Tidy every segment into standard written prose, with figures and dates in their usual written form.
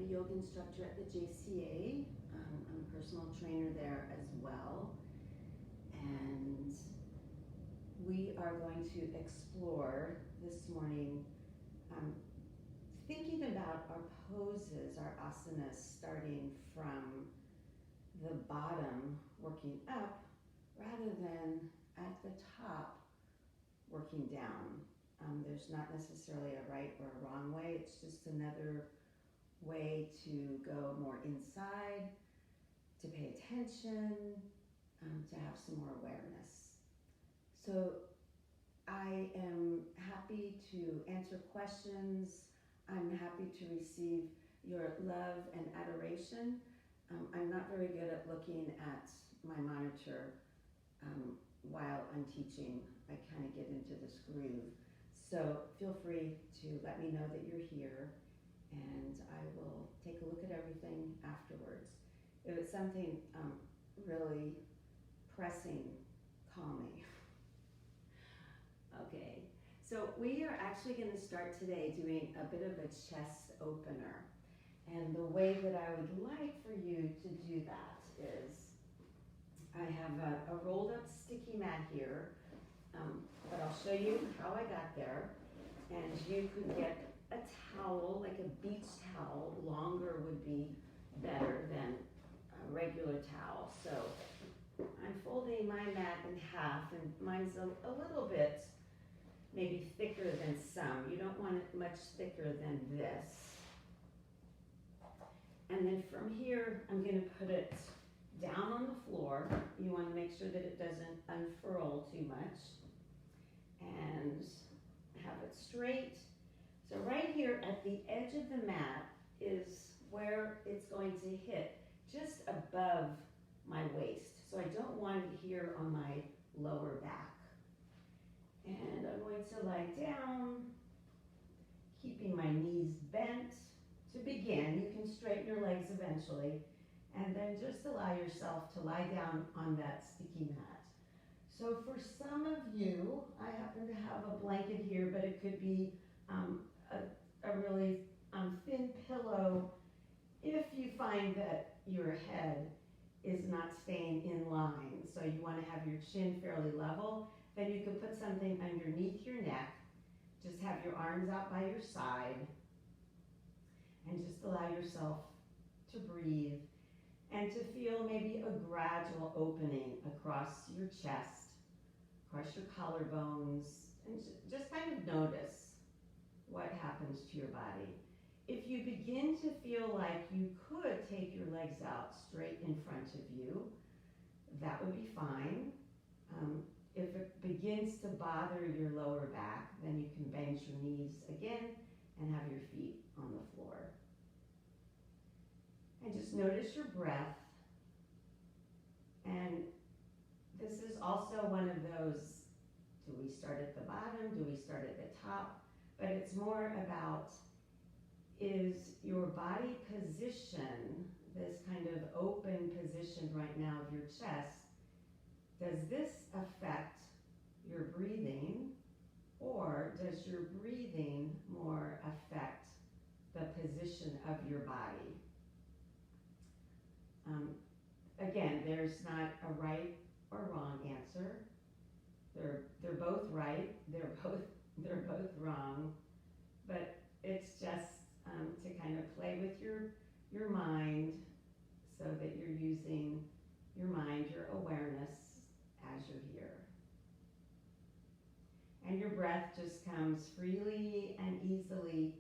a yoga instructor at the JCA. I'm a personal trainer there as well. And we are going to explore this morning thinking about our poses, our asanas, starting from the bottom, working up, rather than at the top, working down. There's not necessarily a right or a wrong way. It's just another way to go more inside, to pay attention, to have some more awareness. So I am happy to answer questions. I'm happy to receive your love and adoration. I'm not very good at looking at my monitor while I'm teaching. I kind of get into this groove. So feel free to let me know that you're here, and I will take a look at everything afterwards. If it's something really pressing, call me. Okay, so we are actually going to start today doing a bit of a chest opener. And the way that I would like for you to do that is, I have a rolled up sticky mat here, but I'll show you how I got there. And you could get a towel, like a beach towel. Longer would be better than a regular towel. So I'm folding my mat in half, and mine's a little bit maybe thicker than some. You don't want it much thicker than this. And then from here, I'm going to put it down on the floor. You want to make sure that it doesn't unfurl too much. And have it straight. So right here at the edge of the mat is where it's going to hit, just above my waist. So I don't want it here on my lower back. And I'm going to lie down, keeping my knees bent. To begin, you can straighten your legs eventually, and then just allow yourself to lie down on that sticky mat. So for some of you, I happen to have a blanket here, but it could be a really thin pillow. If you find that your head is not staying in line, so you want to have your chin fairly level, then you could put something underneath your neck. Just have your arms out by your side, and just allow yourself to breathe and to feel maybe a gradual opening across your chest, across your collarbones, and just kind of notice what happens to your body. If you begin to feel like you could take your legs out straight in front of you, that would be fine. If it begins to bother your lower back, then you can bend your knees again and have your feet on the floor. And just notice your breath. And this is also one of those, do we start at the bottom? Do we start at the top? But it's more about, is your body position, this kind of open position right now of your chest, does this affect your breathing, or does your breathing more affect the position of your body? Again, there's not a right or wrong answer. They're both right. They're both wrong. But it's just to kind of play with your mind, so that you're using your mind, your awareness as you're here. And your breath just comes freely and easily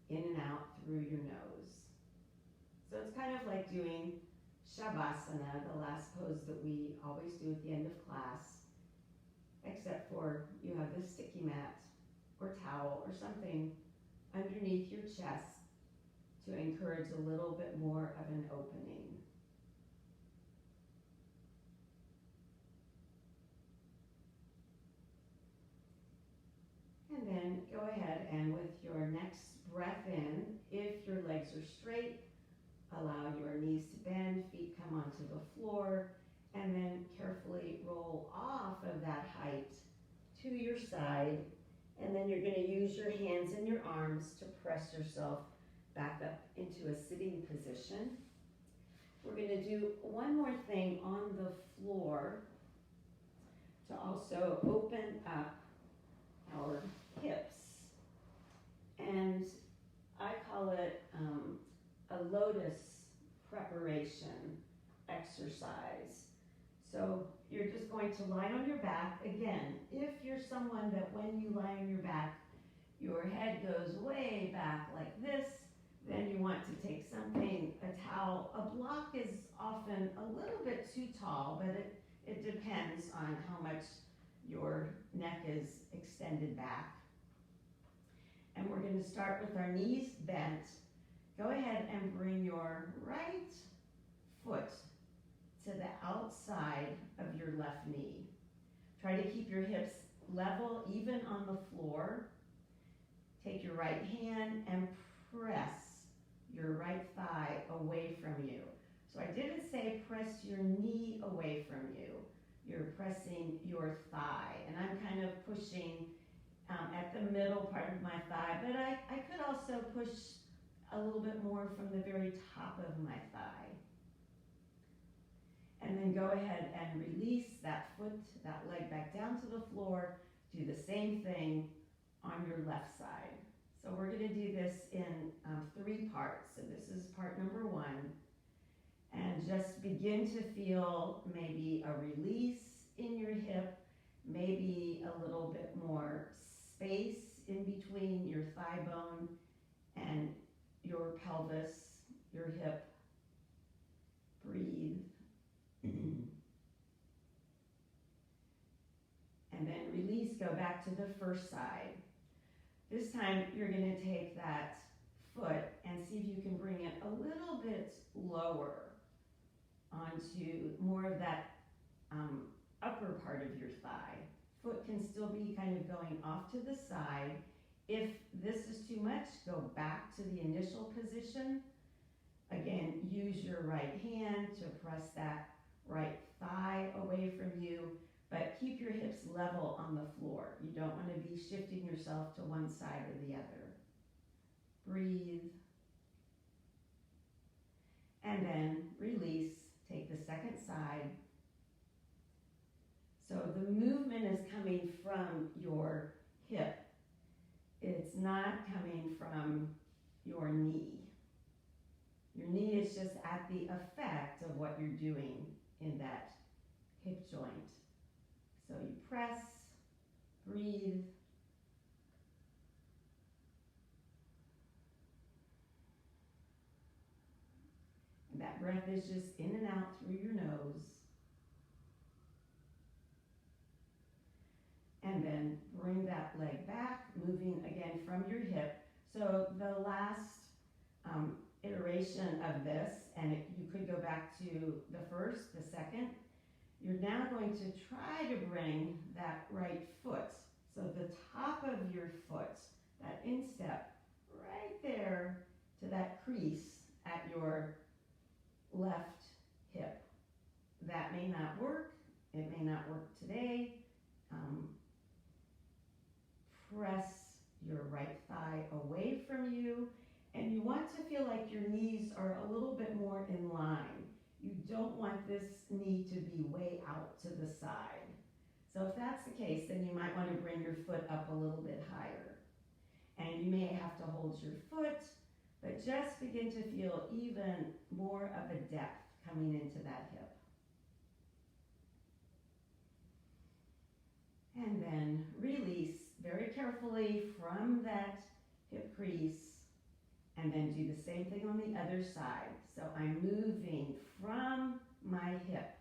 in and out through your nose. So it's kind of like doing Shavasana, the last pose that we always do at the end of class, except for you have this sticky mat or towel or something underneath your chest to encourage a little bit more of an opening. And then go ahead and with your next breath in, if your legs are straight, allow your knees to bend, feet come onto the floor, and then carefully roll off of that height to your side. And then you're going to use your hands and your arms to press yourself back up into a sitting position. We're going to do one more thing on the floor to also open up our hips. And I call it a lotus preparation exercise. So you're just going to lie on your back. Again, if you're someone that when you lie on your back, your head goes way back like this, then you want to take something, a towel. A block is often a little bit too tall, but it depends on how much your neck is extended back. And we're going to start with our knees bent. Go ahead and bring your right foot to the outside of your left knee. Try to keep your hips level, even on the floor. Take your right hand and press your right thigh away from you. So I didn't say press your knee away from you. You're pressing your thigh. And I'm kind of pushing at the middle part of my thigh, but I could also push a little bit more from the very top of my thigh. And then go ahead and release that foot, that leg back down to the floor. Do the same thing on your left side. So we're going to do this in 3 parts. So this is part number 1. And just begin to feel maybe a release in your hip, maybe a little bit more space in between your thigh bone and your pelvis, your hip. Breathe. And then release, go back to the first side. This time you're going to take that foot and see if you can bring it a little bit lower onto more of that upper part of your thigh. Foot can still be kind of going off to the side. If this is too much, go back to the initial position. Again, use your right hand to press that right thigh away from you, but keep your hips level on the floor. You don't want to be shifting yourself to one side or the other. Breathe. And then release. Take the second side. So the movement is coming from your hip. It's not coming from your knee. Your knee is just at the effect of what you're doing in that hip joint. So you press, breathe. And that breath is just in and out through your nose. And then bring that leg back, moving again from your hip. So the last iteration of this, and you could go back to the first, the second, you're now going to try to bring that right foot, so the top of your foot, that instep, right there to that crease at your left hip. That may not work. It may not work today. Press your right thigh away from you, and you want to feel like your knees are a little bit more in line. You don't want this knee to be way out to the side. So if that's the case, then you might want to bring your foot up a little bit higher. And you may have to hold your foot, but just begin to feel even more of a depth coming into that hip. And then release very carefully from that hip crease, and then do the same thing on the other side. So I'm moving from my hip,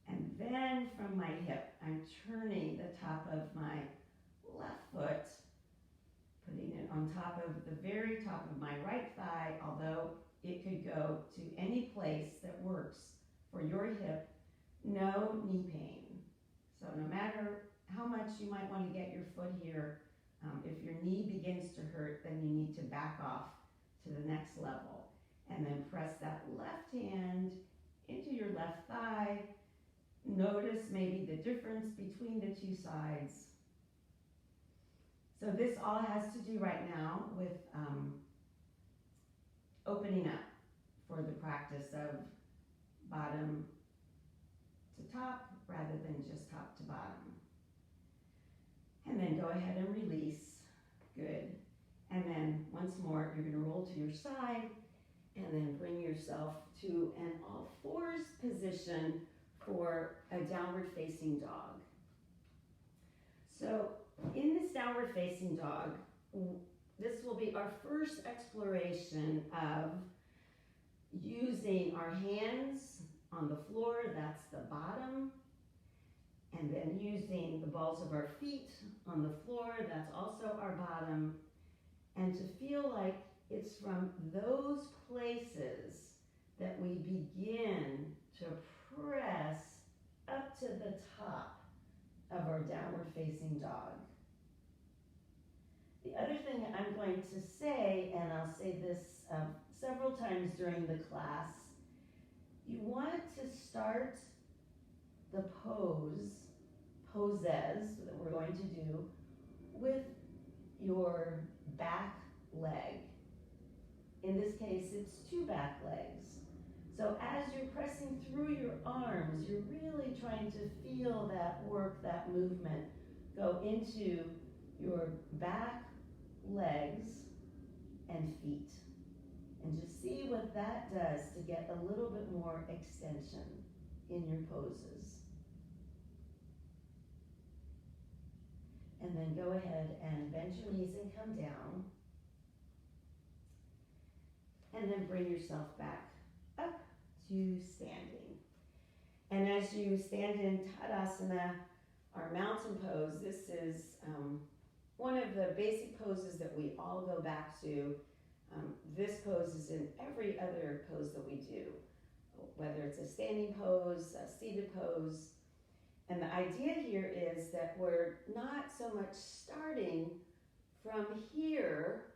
and then from my hip, I'm turning the top of my left foot, putting it on top of the very top of my right thigh, although it could go to any place that works for your hip. No knee pain. So no matter how much you might want to get your foot here, if your knee begins to hurt, then you need to back off to the next level. And then press that left hand into your left thigh. Notice maybe the difference between the two sides. So this all has to do right now with opening up for the practice of bottom to top rather than just top to bottom. And then go ahead and release. Good. And then once more, you're going to roll to your side and then bring yourself to an all fours position for a downward facing dog. So in this downward facing dog, this will be our first exploration of using our hands on the floor, that's the bottom, and then using the balls of our feet on the floor, that's also our bottom, and to feel like it's from those places that we begin to press up to the top of our downward facing dog. The other thing I'm going to say, and I'll say this several times during the class, you want to start the poses that we're going to do with your back leg. In this case, it's two back legs. So as you're pressing through your arms, you're really trying to feel that work, that movement go into your back legs and feet. And just see what that does to get a little bit more extension in your poses. And then go ahead and bend your knees and come down. And then bring yourself back up to standing. And as you stand in Tadasana, our mountain pose, this is one of the basic poses that we all go back to. This pose is in every other pose that we do, whether it's a standing pose, a seated pose. And the idea here is that we're not so much starting from here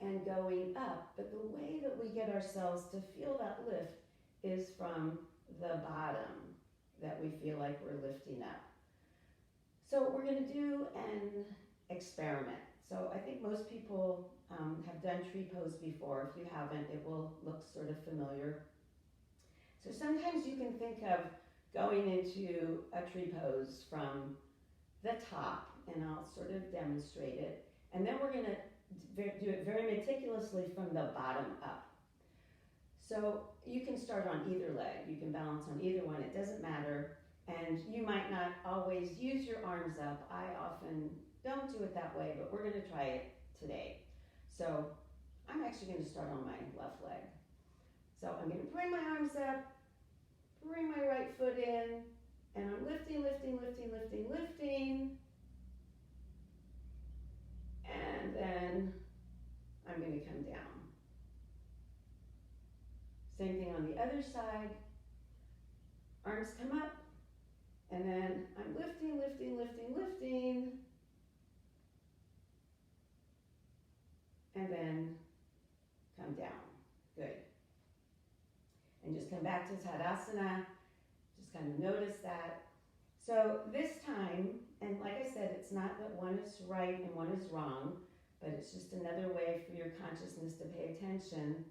and going up, but the way that we get ourselves to feel that lift is from the bottom, that we feel like we're lifting up. So we're going to do an experiment. So I think most people have done tree pose before. If you haven't, it will look sort of familiar. So sometimes you can think of going into a tree pose from the top, and I'll sort of demonstrate it. And then we're going to do it very meticulously from the bottom up. So you can start on either leg. You can balance on either one. It doesn't matter. And you might not always use your arms up. I often don't do it that way, but we're going to try it today. So I'm actually going to start on my left leg. So I'm going to bring my arms up, bring my right foot in, and I'm lifting, lifting, lifting, lifting, lifting. And then I'm going to come down. Same thing on the other side. Arms come up, and then I'm lifting, lifting, lifting, lifting. And then come down. Good. And just come back to Tadasana. Just kind of notice that. So this time, and like I said, it's not that one is right and one is wrong, but it's just another way for your consciousness to pay attention.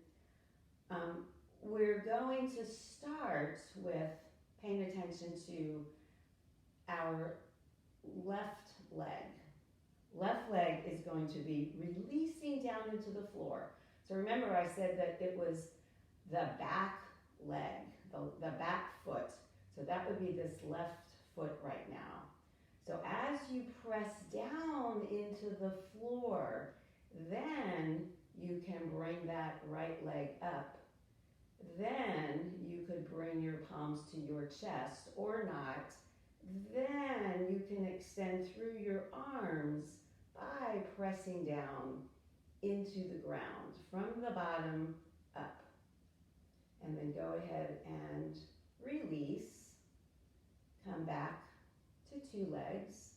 We're going to start with paying attention to our left leg. Left leg is going to be releasing down into the floor. So remember I said that it was the back leg, the back foot. So that would be this left foot right now. So as you press down into the floor, then you can bring that right leg up. Then you could bring your palms to your chest or not. Then you can extend through your arms by pressing down into the ground from the bottom up. And then go ahead and release. Come back to two legs.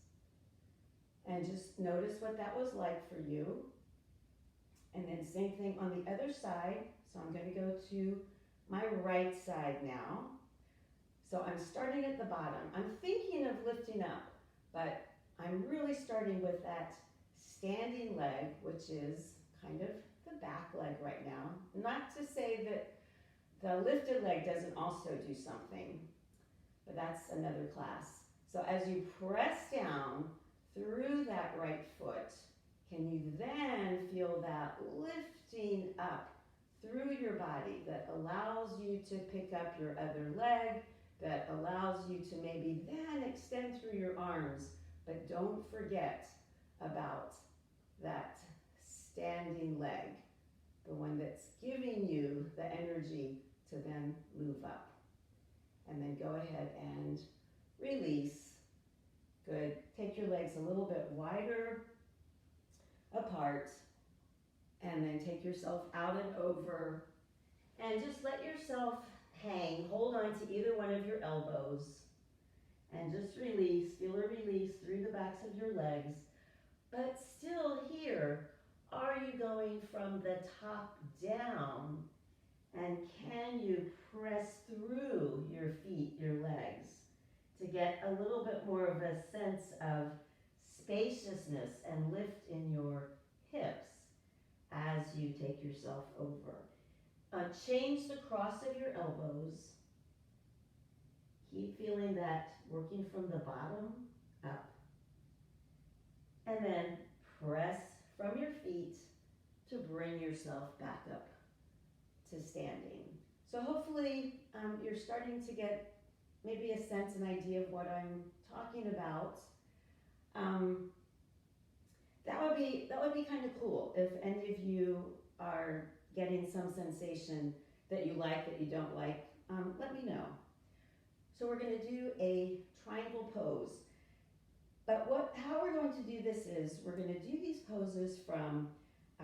And just notice what that was like for you. And then same thing on the other side. So I'm going to go to my right side now. So I'm starting at the bottom. I'm thinking of lifting up, but I'm really starting with that standing leg, which is kind of the back leg right now. Not to say that the lifted leg doesn't also do something, but that's another class. So as you press down through that right foot, can you then feel that lifting up through your body that allows you to pick up your other leg, that allows you to maybe then extend through your arms, but don't forget about that standing leg, the one that's giving you the energy to then move up. And then go ahead and release. Good. Take your legs a little bit wider apart, and then take yourself out and over, and just let yourself hang. Hold on to either one of your elbows, and just release. Feel a release through the backs of your legs. But still here, are you going from the top down, and can you press through your feet, your legs, to get a little bit more of a sense of spaciousness and lift in your hips as you take yourself over. Change the cross of your elbows. Keep feeling that working from the bottom up. And then press from your feet to bring yourself back up to standing. So hopefully you're starting to get maybe a sense, an idea of what I'm talking about. That would be kind of cool if any of you are getting some sensation that you like, that you don't like. Let me know. So we're going to do a triangle pose. But how we're going to do this is we're going to do these poses from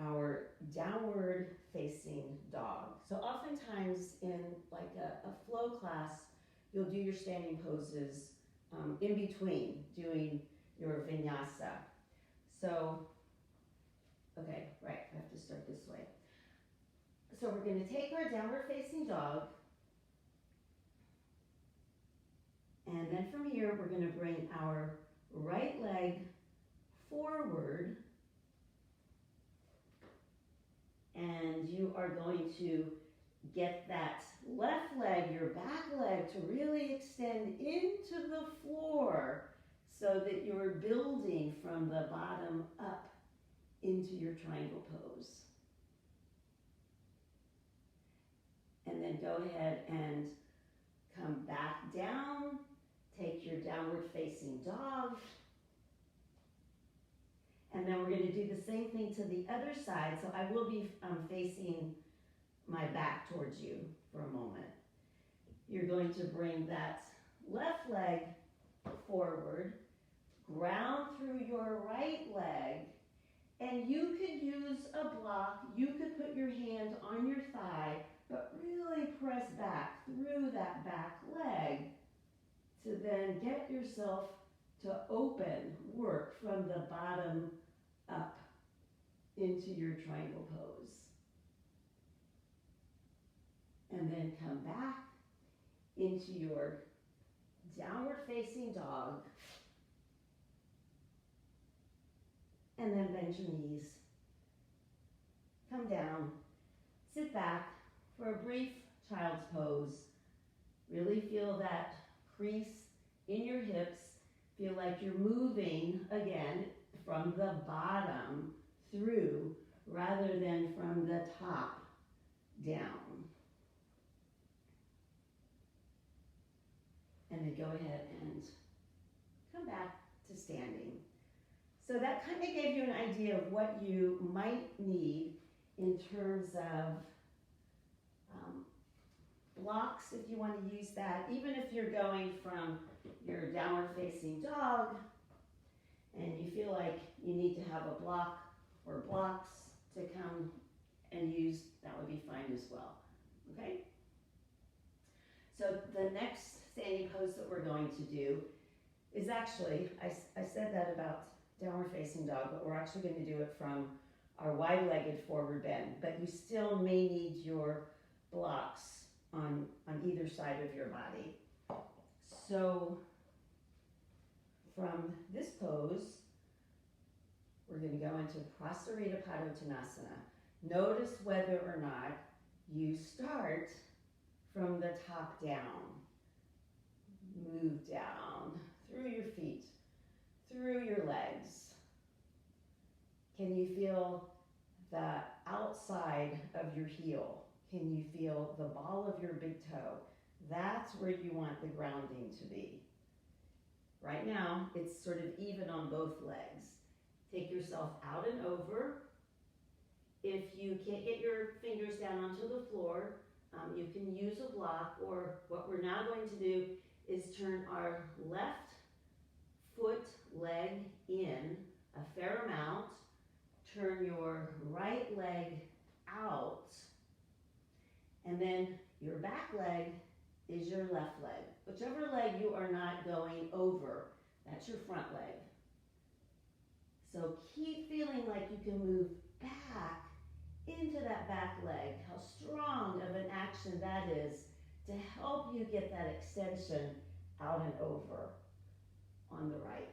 our downward facing dog. So oftentimes in like a flow class, you'll do your standing poses in between doing your vinyasa. So, okay, right, I have to start this way. So we're going to take our downward facing dog, and then from here we're going to bring our right leg forward, and you are going to get that left leg, your back leg, to really extend into the floor so that you're building from the bottom up into your triangle pose. And then go ahead and come back down, take your downward facing dog, and then we're going to do the same thing to the other side. So I will be facing my back towards you for a moment. You're going to bring that left leg forward, ground through your right leg, and you could use a block. You could put your hand on your thigh, but really press back through that back leg to then get yourself to open, work from the bottom up into your triangle pose. And then come back into your downward facing dog. And then bend your knees. Come down. Sit back for a brief child's pose. Really feel that crease in your hips. Feel like you're moving again from the bottom through rather than from the top down. And then go ahead and come back to standing. So that kind of gave you an idea of what you might need in terms of blocks, if you want to use that. Even if you're going from your downward facing dog and you feel like you need to have a block or blocks to come and use, that would be fine as well. Okay? So the next standing pose that we're going to do is actually, I said that about downward facing dog, but we're actually going to do it from our wide-legged forward bend, but you still may need your blocks on either side of your body. So from this pose, we're going to go into Prasarita Padottanasana. Notice whether or not you start from the top down. Move down through your feet, through your legs. Can you feel the outside of your heel? Can you feel the ball of your big toe? That's where you want the grounding to be. Right now, it's sort of even on both legs. Take yourself out and over. If you can't get your fingers down onto the floor, you can use a block, or what we're now going to do is turn our left foot leg in a fair amount. Turn your right leg out, and then your back leg is your left leg. Whichever leg you are not going over, that's your front leg. So keep feeling like you can move back into that back leg. How strong of an action that is to help you get that extension out and over on the right.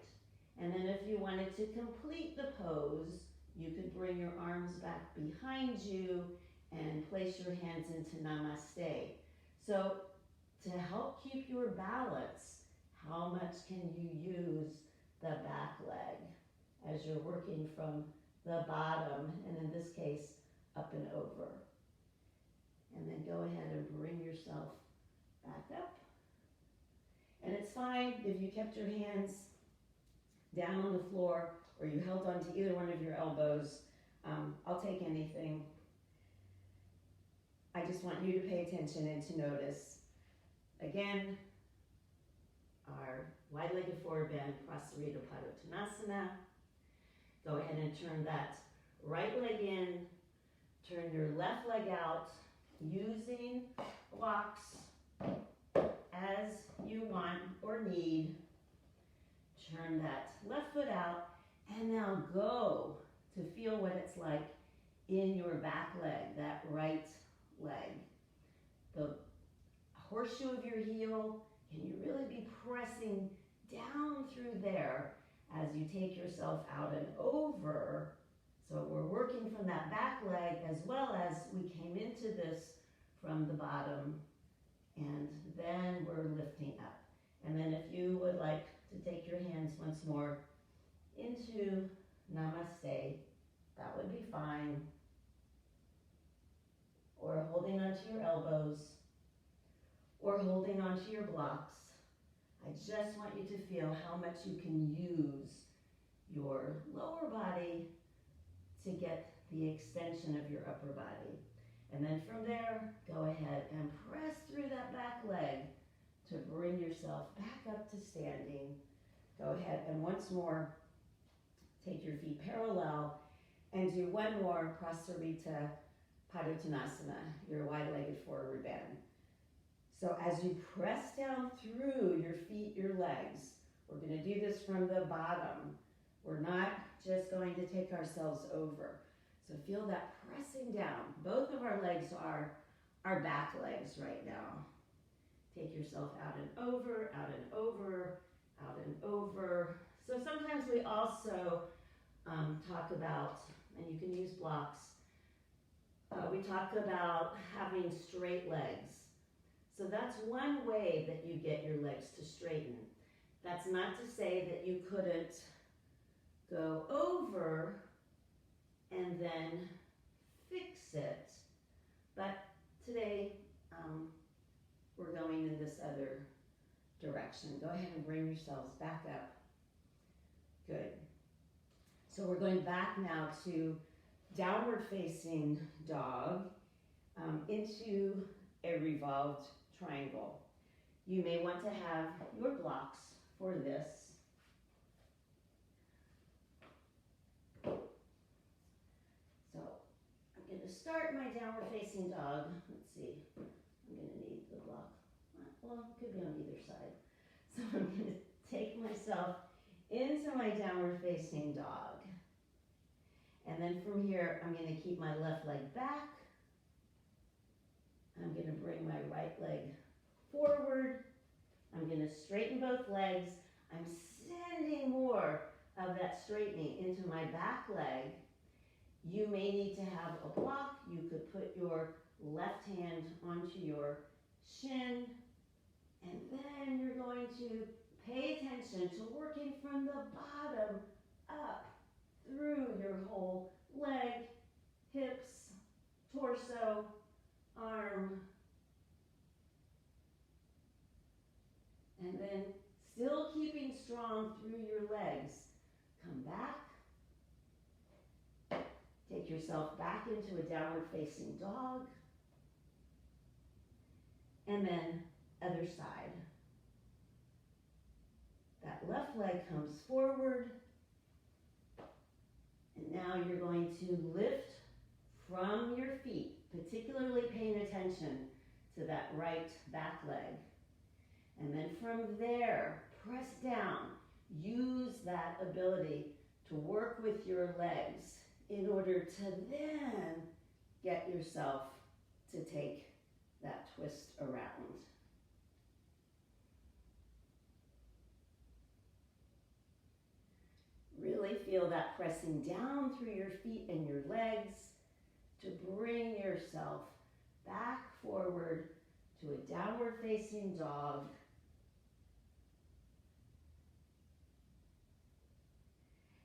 And then if you wanted to complete the pose, you could bring your arms back behind you and place your hands into namaste. So to help keep your balance, how much can you use the back leg as you're working from the bottom, and in this case, up and over. And then go ahead and bring yourself back up. And it's fine if you kept your hands down on the floor or you held on to either one of your elbows. I'll take anything. I just want you to pay attention and to notice. Again, our wide-legged forward bend, Prasarita Padottanasana. Go ahead and turn that right leg in. Turn your left leg out using blocks as you want or need. Turn that left foot out, and now go to feel what it's like in your back leg, that right leg. The horseshoe of your heel, can you really be pressing down through there as you take yourself out and over? So we're working from that back leg as well as we came into this from the bottom, and then we're lifting up. And then if you would like to take your hands once more into namaste, that would be fine. Or holding onto your elbows, or holding onto your blocks. I just want you to feel how much you can use your lower body to get the extension of your upper body. And then from there, go ahead and press through that back leg to bring yourself back up to standing. Go ahead and once more, take your feet parallel and do one more Prasarita Padottanasana, your wide-legged forward bend. So as you press down through your feet, your legs, we're going to do this from the bottom. We're not just going to take ourselves over. So feel that pressing down. Both of our legs are our back legs right now. Take yourself out and over, out and over, out and over. So sometimes we also talk about, and you can use blocks, we talk about having straight legs. So that's one way that you get your legs to straighten. That's not to say that you couldn't go over and then fix it. But today, we're going in this other direction. Go ahead and bring yourselves back up. Good. So we're going back now to downward facing dog into a revolved triangle. You may want to have your blocks for this. So I'm going to start my downward facing dog. Let's see, I'm going to need the block. Well, it could be on either side. So I'm going to take myself into my downward facing dog. And then from here, I'm going to keep my left leg back. I'm going to bring my right leg forward. I'm going to straighten both legs. I'm sending more of that straightening into my back leg. You may need to have a block. You could put your left hand onto your shin, and then you're going to pay attention to working from the bottom up through your whole leg, hips, torso, arm, and then still keeping strong through your legs. Come back. Take yourself back into a downward facing dog. And then other side. That left leg comes forward. And now you're going to lift from your feet, particularly paying attention to that right back leg. And then from there, press down. Use that ability to work with your legs in order to then get yourself to take that twist around. Really feel that pressing down through your feet and your legs to bring yourself back forward to a downward facing dog.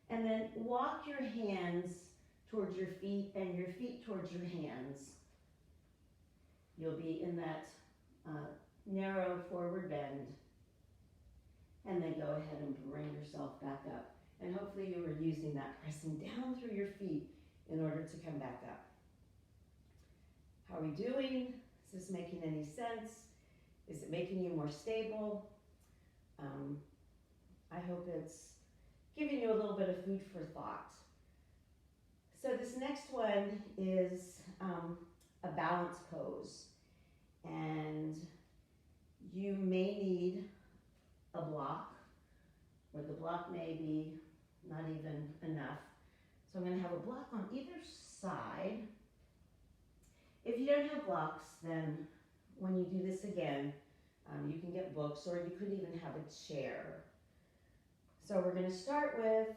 And then walk your hands towards your feet and your feet towards your hands. You'll be in that narrow forward bend. And then go ahead and bring yourself back up. And hopefully you were using that pressing down through your feet in order to come back up. How are we doing? Is this making any sense? Is it making you more stable? I hope it's giving you a little bit of food for thought. So this next one is a balance pose. And you may need a block, or the block may be not even enough. So I'm going to have a block on either side. If you don't have blocks, then when you do this again, you can get books, or you could even have a chair. So we're going to start with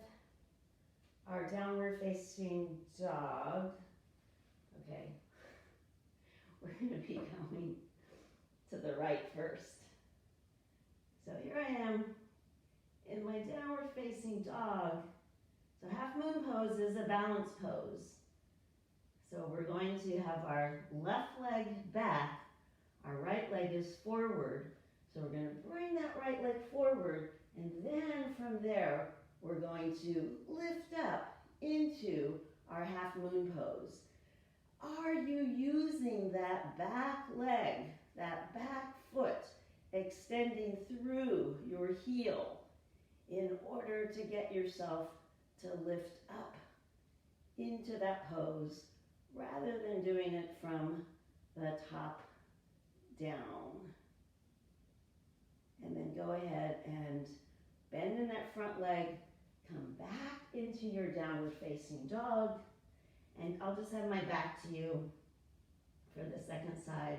our downward facing dog. Okay, we're going to be going to the right first. So here I am in my downward facing dog. So half moon pose is a balance pose. So we're going to have our left leg back, our right leg is forward. So we're going to bring that right leg forward, and then from there, we're going to lift up into our half moon pose. Are you using that back leg, that back foot, extending through your heel in order to get yourself to lift up into that pose rather than doing it from the top down? And then go ahead and bend in that front leg, come back into your downward facing dog, and I'll just have my back to you for the second side.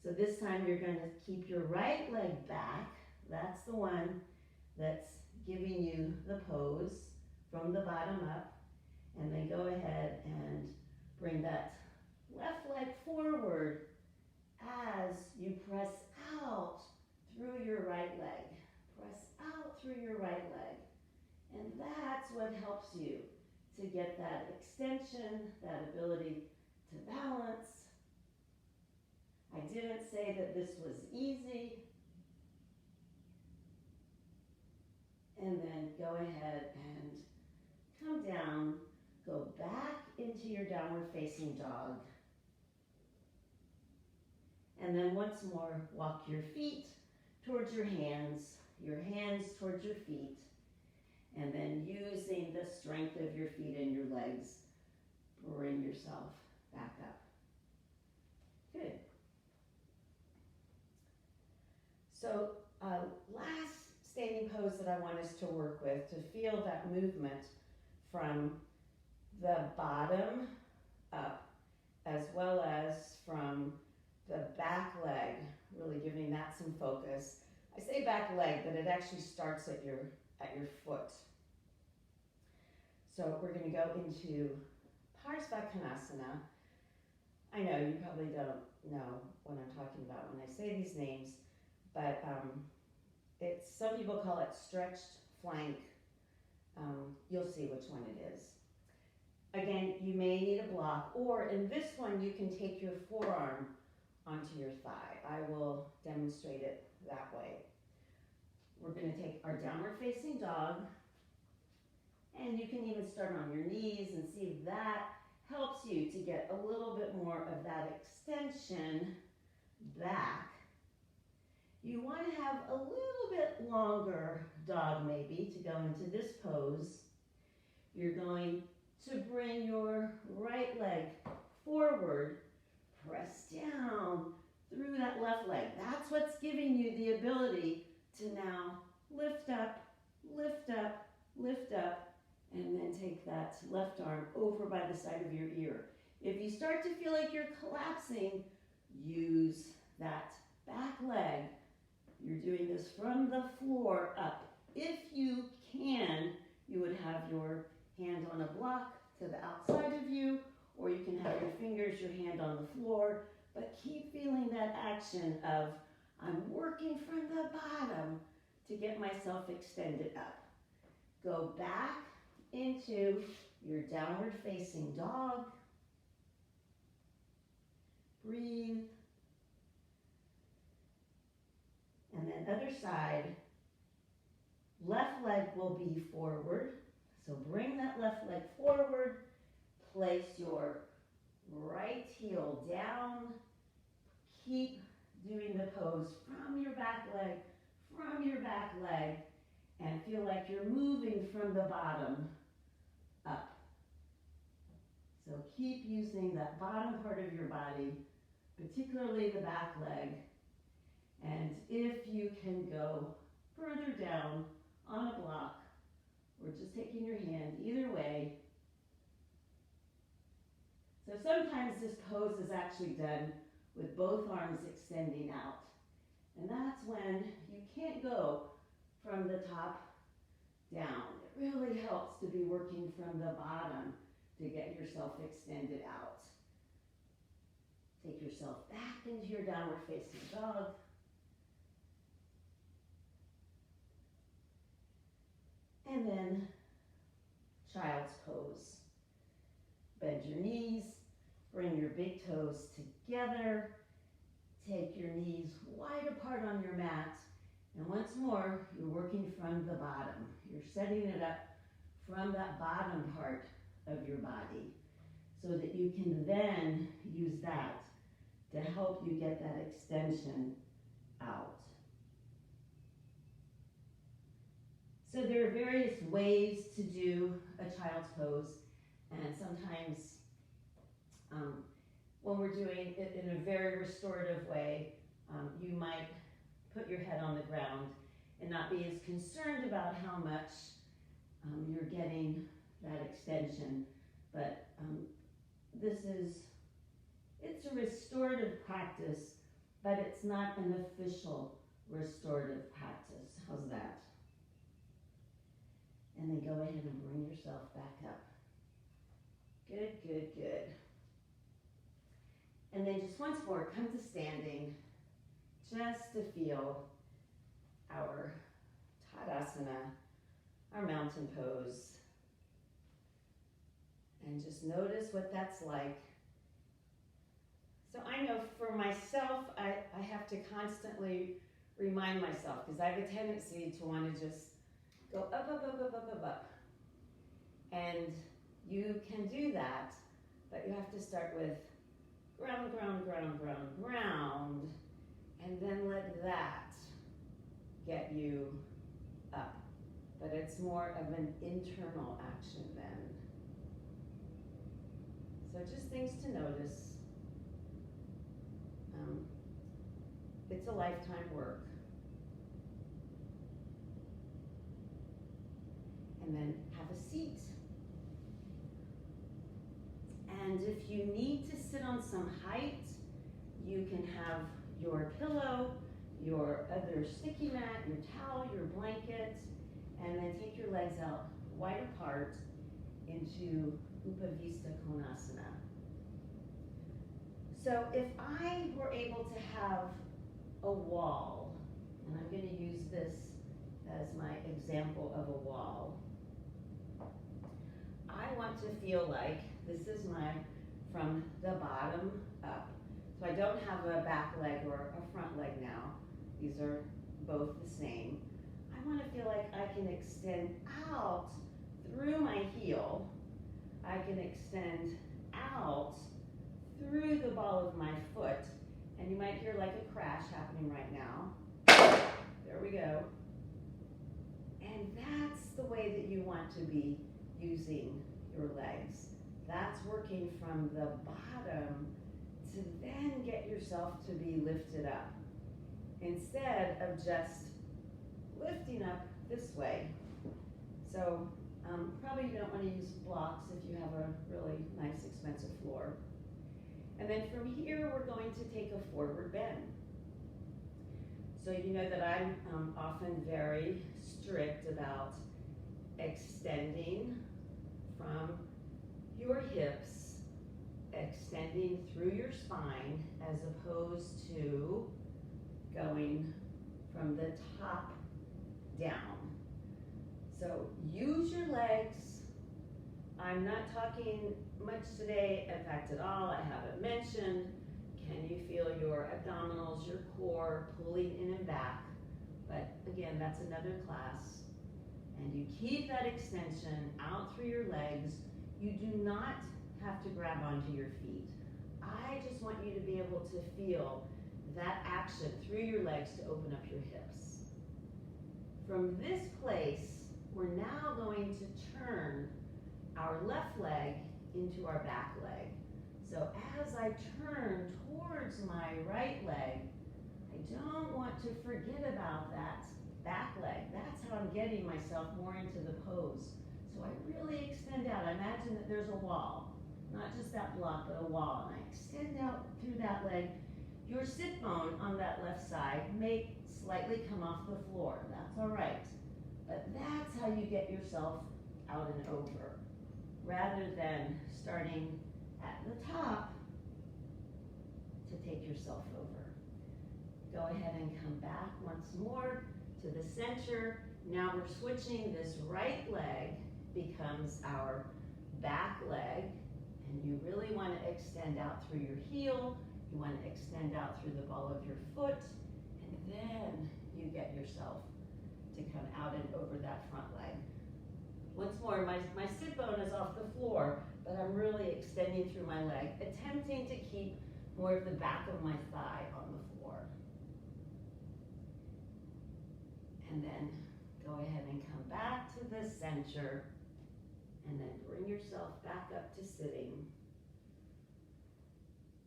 So this time you're going to keep your right leg back. That's the one that's giving you the pose from the bottom up. And then go ahead and bring that left leg forward as you press out through your right leg. Press out through your right leg. And that's what helps you to get that extension, that ability to balance. I didn't say that this was easy. And then go ahead and come down, go back into your downward facing dog. And then once more, walk your feet towards your hands towards your feet, and then using the strength of your feet and your legs, bring yourself back up. Good. So last standing pose that I want us to work with to feel that movement from the bottom up as well as from the back leg, really giving that some focus. I say back leg, but it actually starts at your foot. So we're going to go into Parsvakonasana. I know you probably don't know what I'm talking about when I say these names, but it's, some people call it stretched flank. You'll see which one it is. Again, you may need a block, or in this one, you can take your forearm onto your thigh. I will demonstrate it that way. We're going to take our downward facing dog, and you can even start on your knees and see if that helps you to get a little bit more of that extension back. You want to have a little bit longer dog maybe to go into this pose. You're going to bring your right leg forward, press down through that left leg. That's what's giving you the ability to now lift up, lift up, lift up, and then take that left arm over by the side of your ear. If you start to feel like you're collapsing, use that back leg. You're doing this from the floor up. If you can, you would have your hand on a block to the outside of you, or you can have your fingers, your hand on the floor, but keep feeling that action of, I'm working from the bottom to get myself extended up. Go back into your downward facing dog. Breathe. And then other side, left leg will be forward. So bring that left leg forward, place your right heel down, keep doing the pose from your back leg, and feel like you're moving from the bottom up. So keep using that bottom part of your body, particularly the back leg, and if you can go further down on a block, or just taking your hand, either way. So sometimes this pose is actually done with both arms extending out. And that's when you can't go from the top down. It really helps to be working from the bottom to get yourself extended out. Take yourself back into your downward facing dog. And then child's pose. Bend your knees, bring your big toes together, take your knees wide apart on your mat, and once more, you're working from the bottom. You're setting it up from that bottom part of your body so that you can then use that to help you get that extension out. So there are various ways to do a child's pose, and sometimes when we're doing it in a very restorative way, you might put your head on the ground and not be as concerned about how much you're getting that extension. But it's a restorative practice, but it's not an official restorative practice. How's that? And then go ahead and bring yourself back up. Good, good, good. And then just once more, come to standing, just to feel our Tadasana, our mountain pose. And just notice what that's like. So I know for myself, I have to constantly remind myself, because I have a tendency to want to just go up, up, up, up, up, up, up. And you can do that, but you have to start with ground, ground, ground, ground, ground, and then let that get you up. But it's more of an internal action then. So just things to notice. It's a lifetime work. And then have a seat. And if you need to sit on some height, you can have your pillow, your other sticky mat, your towel, your blanket, and then take your legs out wide apart into Upavista Konasana. So if I were able to have a wall, and I'm going to use this as my example of a wall, I want to feel like this is from the bottom up. So I don't have a back leg or a front leg now. These are both the same. I want to feel like I can extend out through my heel. I can extend out through the ball of my foot. And you might hear like a crash happening right now. There we go. And that's the way that you want to be using your legs. That's working from the bottom to then get yourself to be lifted up, instead of just lifting up this way. So probably you don't want to use blocks if you have a really nice expensive floor. And then from here we're going to take a forward bend. So you know that I'm often very strict about extending from your hips, extending through your spine, as opposed to going from the top down. So use your legs. I'm not talking much today, in fact at all, I haven't mentioned. Can you feel your abdominals, your core pulling in and back? But again, that's another class. And you keep that extension out through your legs. You do not have to grab onto your feet. I just want you to be able to feel that action through your legs to open up your hips. From this place, we're now going to turn our left leg into our back leg. So as I turn towards my right leg, I don't want to forget about that back leg. That's how I'm getting myself more into the pose. So I really extend out. Imagine that there's a wall, not just that block, but a wall. And I extend out through that leg. Your sit bone on that left side may slightly come off the floor. That's all right. But that's how you get yourself out and over, rather than starting at the top to take yourself over. Go ahead and come back once more to the center. Now we're switching. This right leg becomes our back leg, and you really want to extend out through your heel. You want to extend out through the ball of your foot, and then you get yourself to come out and over that front leg. Once more, my sit bone is off the floor, but I'm really extending through my leg, attempting to keep more of the back of my thigh on the floor. And then go ahead and come back to the center, and then bring yourself back up to sitting.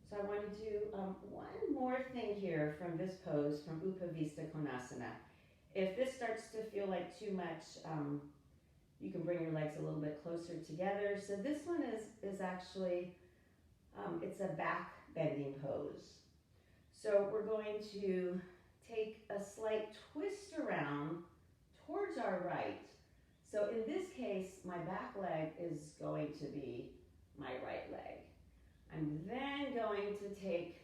So I want to do one more thing here from this pose, from Upavista Konasana. If this starts to feel like too much, you can bring your legs a little bit closer together. So this one is actually, it's a back bending pose. So we're going to take a slight twist around towards our right. So in this case, my back leg is going to be my right leg. I'm then going to take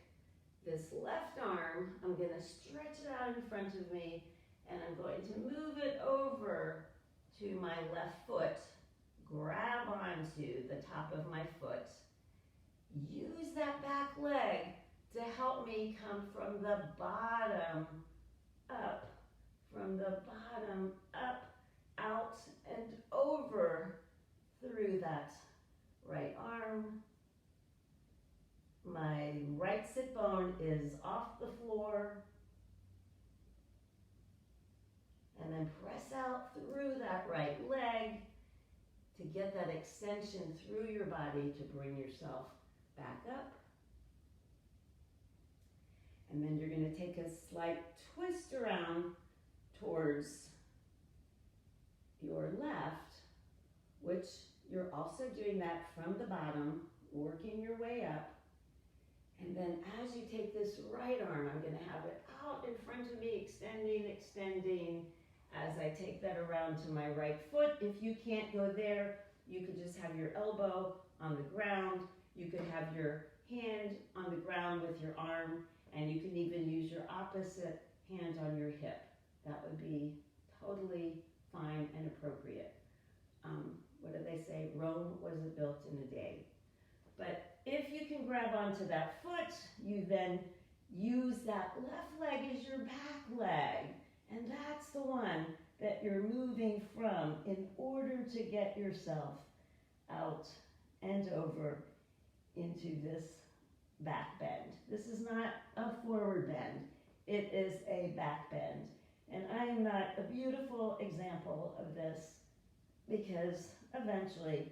this left arm, I'm going to stretch it out in front of me, and I'm going to move it over to my left foot, grab onto the top of my foot, use that back leg to help me come from the bottom up, out and over through that right arm. My right sit bone is off the floor. And then press out through that right leg to get that extension through your body to bring yourself back up. And then you're going to take a slight twist around towards your left, which you're also doing that from the bottom, working your way up. And then as you take this right arm, I'm going to have it out in front of me, extending. As I take that around to my right foot, if you can't go there, You could just have your elbow on the ground. You could have your hand on the ground with your arm, and you can even use your opposite hand on your hip. That would be totally fine and appropriate. What do they say? Rome wasn't built in a day. But if you can grab onto that foot, you then use that left leg as your back leg. And that's the one that you're moving from in order to get yourself out and over into this back bend. This is not a forward bend. It is a back bend. And I am not a beautiful example of this because eventually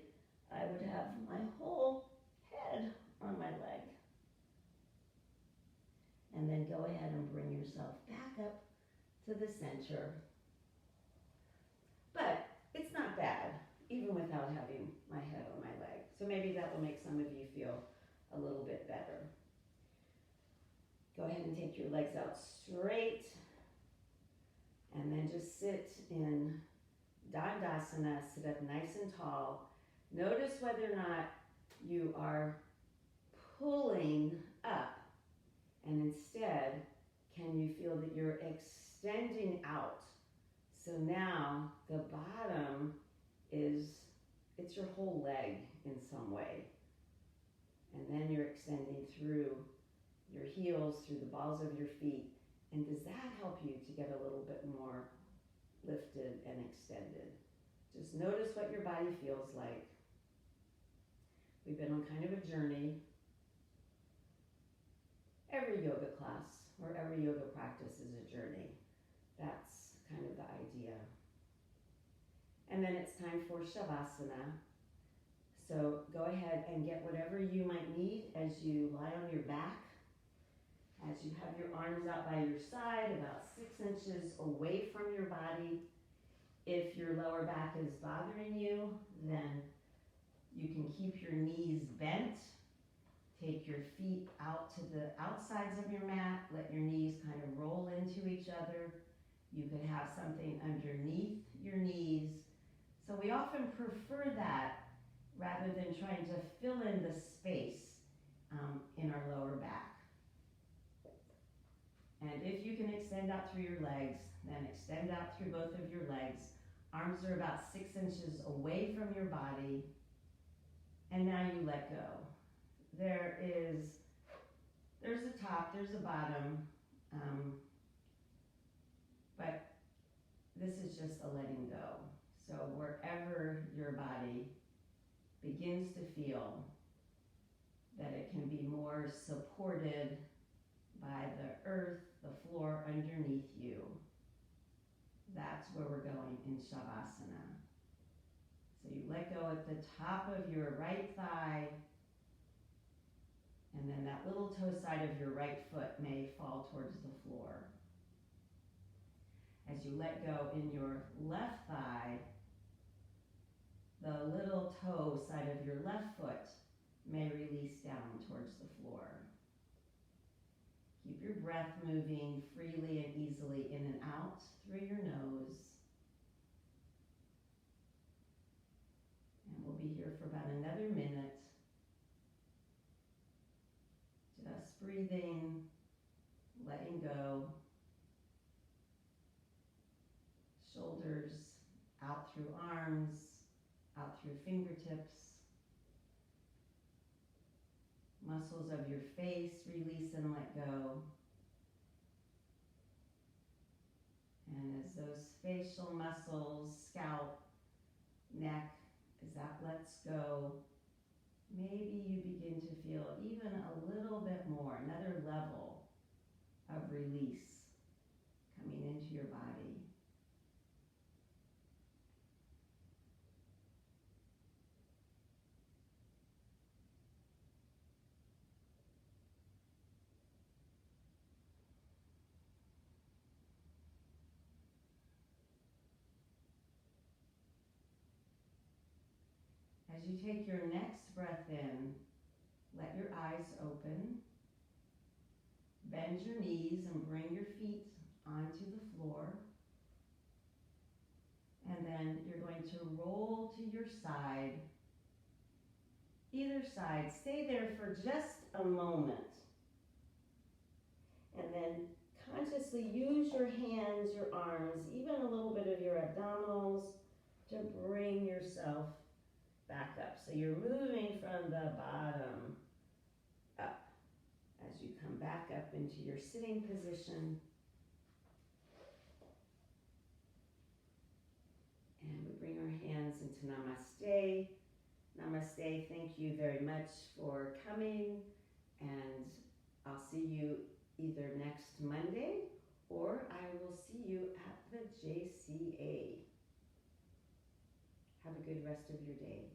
I would have my whole head on my leg. And then go ahead and bring yourself back up to the center. But it's not bad, even without having my head on my leg. So maybe that will make some of you feel a little bit better. Go ahead and take your legs out straight. And then just sit in Dandasana, sit up nice and tall. Notice whether or not you are pulling up, and instead, can you feel that you're extending out? So now the bottom it's your whole leg in some way. And then you're extending through your heels, through the balls of your feet. And does that help you to get a little bit more lifted and extended? Just notice what your body feels like. We've been on kind of a journey. Every yoga class or every yoga practice is a journey. That's kind of the idea. And then it's time for Shavasana. So go ahead and get whatever you might need as you lie on your back. As you have your arms out by your side, about 6 inches away from your body. If your lower back is bothering you, then you can keep your knees bent. Take your feet out to the outsides of your mat. Let your knees kind of roll into each other. You could have something underneath your knees. So we often prefer that rather than trying to fill in the space in our lower back. And if you can extend out through your legs, then extend out through both of your legs. Arms are about 6 inches away from your body. And now you let go. There's a top, there's a bottom, but this is just a letting go. So wherever your body begins to feel that it can be more supported by the earth, the floor underneath you, that's where we're going in Shavasana. So you let go at the top of your right thigh, and then that little toe side of your right foot may fall towards the floor. As you let go in your left thigh, the little toe side of your left foot may release down towards the floor. Keep your breath moving freely and easily in and out through your nose. And we'll be here for about another minute. Just breathing, letting go. Shoulders out through arms, out through fingertips. Muscles of your face release and let go. And as those facial muscles, scalp, neck, as that lets go, maybe you begin to feel even a little bit more, another level of release coming into your body. As you take your next breath in, let your eyes open. Bend your knees and bring your feet onto the floor. And And then you're going to roll to your side, either side. Stay there for just a moment. And then consciously use your hands, your arms, even a little bit of your abdominals to bring yourself back up. So you're moving from the bottom up as you come back up into your sitting position. And we bring our hands into Namaste. Namaste, thank you very much for coming, and I'll see you either next Monday or I will see you at the JCA. Have a good rest of your day.